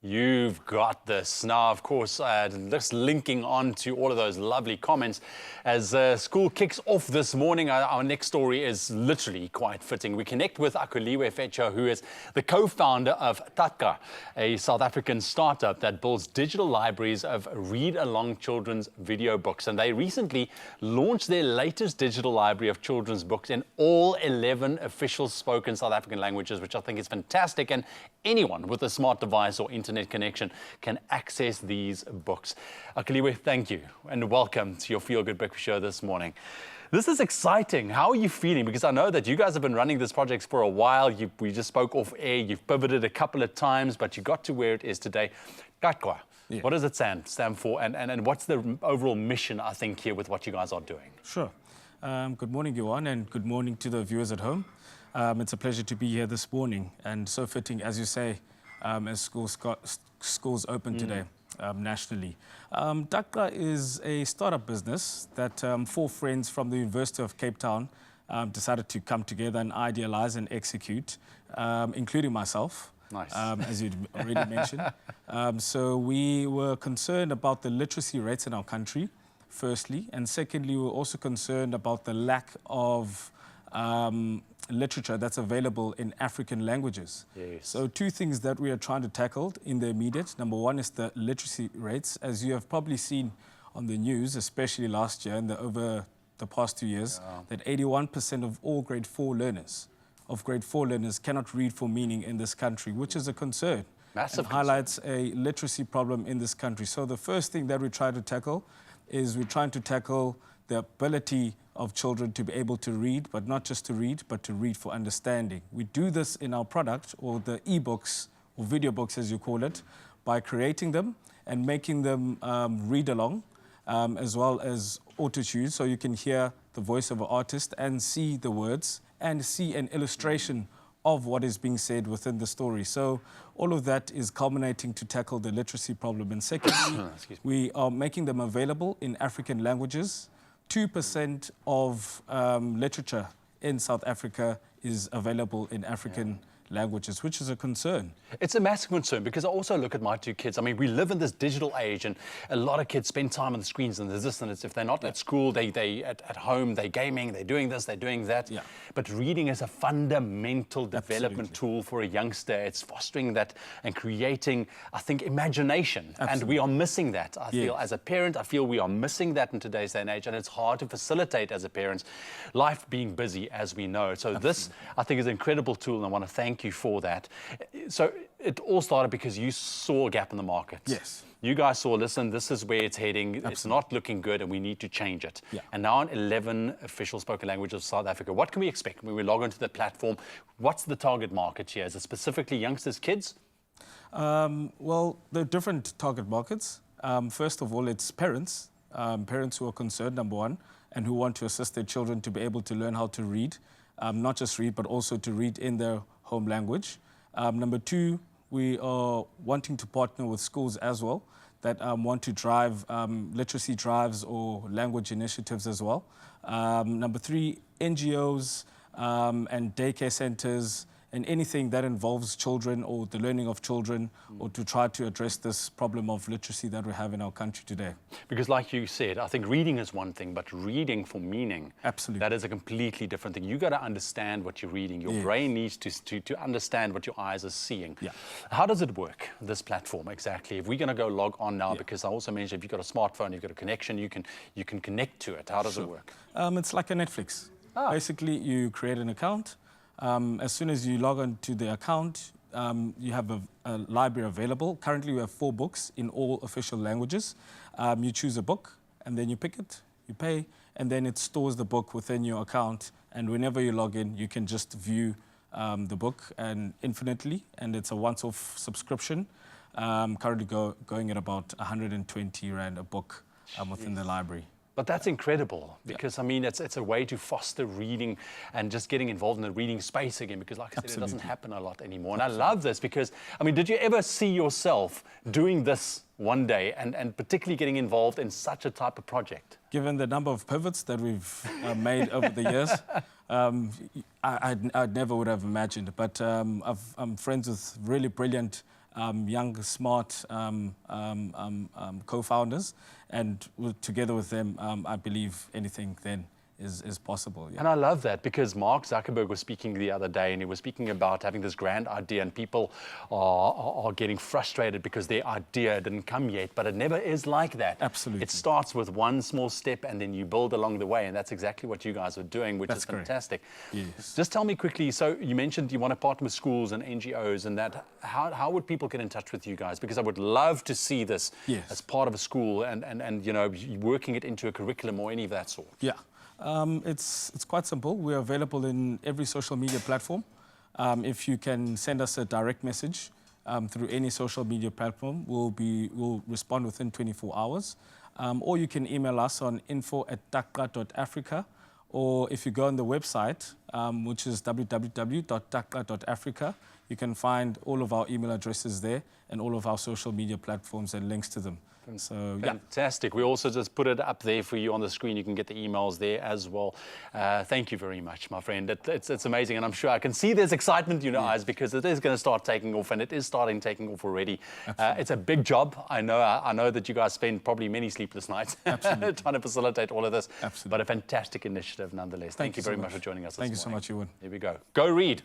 You've got this. Now, of course, just linking on to all of those lovely comments. As school kicks off this morning, our next story is literally quite fitting. We connect with Akuliwe Fecho, who is the co-founder of Tatka, a South African startup that builds digital libraries of read-along children's video books. And they recently launched their latest digital library of children's books in all 11 official spoken South African languages, which I think is fantastic. And anyone with a smart device or internet connection can access these books. Akuliwe, thank you and welcome to your Feel Good Breakfast Show this morning. This is exciting. How are you feeling? Because I know that you guys have been running this project for a while. We just spoke off air. You've pivoted a couple of times, but you got to where it is today. Tatka, yeah. What does it stand for? And what's the overall mission, I think, here with what you guys are doing? Sure. Good morning, Johan, and good morning to the viewers at home. It's a pleasure to be here this morning, and so fitting, as you say, as schools open today nationally. Tatka is a startup business that 4 friends from the University of Cape Town decided to come together and idealize and execute, including myself. Nice. As you'd already mentioned. So we were concerned about the literacy rates in our country, firstly, and secondly, we were also concerned about the lack of literature that's available in African languages. Yes. So 2 things that we are trying to tackle in the immediate. Number 1 is the literacy rates. As you have probably seen on the news, especially last year and over the past 2 years, that 81% of all grade 4 learners cannot read for meaning in this country, which is a concern. Massive and highlights a literacy problem in this country. So the first thing that we try to tackle is we're trying to tackle the ability of children to be able to read, but not just to read, but to read for understanding. We do this in our product, or the e-books, or video books as you call it, by creating them and making them read along, as well as auto-tune, so you can hear the voice of an artist and see the words and see an illustration of what is being said within the story. So all of that is culminating to tackle the literacy problem. And secondly, we are making them available in African languages. 2% of literature in South Africa is available in African languages, which is a concern. It's a massive concern because I also look at my 2 kids. I mean, we live in this digital age and a lot of kids spend time on the screens and there's this and it's, if they're not at school, they at home, they're gaming, they're doing this, they're doing that. Yeah. But reading is a fundamental development tool for a youngster. It's fostering that and creating, I think, imagination. And we are missing that. I feel as a parent, I feel we are missing that in today's day and age, and it's hard to facilitate as a parent, life being busy as we know. So this, I think, is an incredible tool and I want to thank you for that. So it all started because you saw a gap in the market. Yes. You guys saw, listen, this is where it's heading. It's not looking good and we need to change it. Yeah. And now in 11 official spoken languages of South Africa, what can we expect when we log onto the platform? What's the target market here? Is it specifically youngsters, kids? Well, there are different target markets. First of all, it's parents. Parents who are concerned, number 1, and who want to assist their children to be able to learn how to read. Not just read, but also to read in their home language. Number 2, we are wanting to partner with schools as well that want to drive literacy drives or language initiatives as well. Number 3, NGOs and daycare centers and anything that involves children or the learning of children or to try to address this problem of literacy that we have in our country today. Because like you said, I think reading is one thing, but reading for meaning, absolutely, that is a completely different thing. You got to understand what you're reading. Your brain needs to understand what your eyes are seeing. Yeah. How does it work, this platform exactly? If we're going to go log on now, because I also mentioned if you've got a smartphone, you've got a connection, you can connect to it. How does it work? It's like a Netflix. Basically, you create an account. As soon as you log on to the account, you have a library available. Currently, we have 4 books in all official languages. You choose a book, and then you pick it, you pay, and then it stores the book within your account. And whenever you log in, you can just view the book and infinitely, and it's a once-off subscription. Currently going at about 120 Rand a book within the library. But that's incredible because, I mean, it's a way to foster reading and just getting involved in the reading space again because, like I said, it doesn't happen a lot anymore. And I love this because, I mean, did you ever see yourself doing this one day and particularly getting involved in such a type of project? Given the number of pivots that we've made over the years, I never would have imagined. But I'm friends with really brilliant young, smart co-founders, and together with them, I believe anything then is possible. Yeah. And I love that because Mark Zuckerberg was speaking the other day, and he was speaking about having this grand idea, and people are getting frustrated because their idea didn't come yet, but it never is like that. Absolutely. It starts with one small step and then you build along the way, and that's exactly what you guys are doing, which is fantastic. Yes. Just tell me quickly, so you mentioned you want to partner with schools and NGOs and that. How would people get in touch with you guys? Because I would love to see this as part of a school and you know, working it into a curriculum or any of that sort. Yeah. It's quite simple. We're available in every social media platform. If you can send us a direct message through any social media platform, we'll respond within 24 hours. Or you can email us on info@takra.africa. Or if you go on the website, which is www.takra.africa, you can find all of our email addresses there and all of our social media platforms and links to them. So, fantastic. We also just put it up there for you on the screen. You can get the emails there as well. Thank you very much, my friend. It's amazing, and I'm sure I can see there's excitement in your eyes because it is going to start taking off, and it is starting taking off already. It's a big job. I know that you guys spend probably many sleepless nights trying to facilitate all of this. Absolutely. But a fantastic initiative nonetheless. Thank you very much for joining us this morning. Thank you so much, Ewan. Here we go. Go read.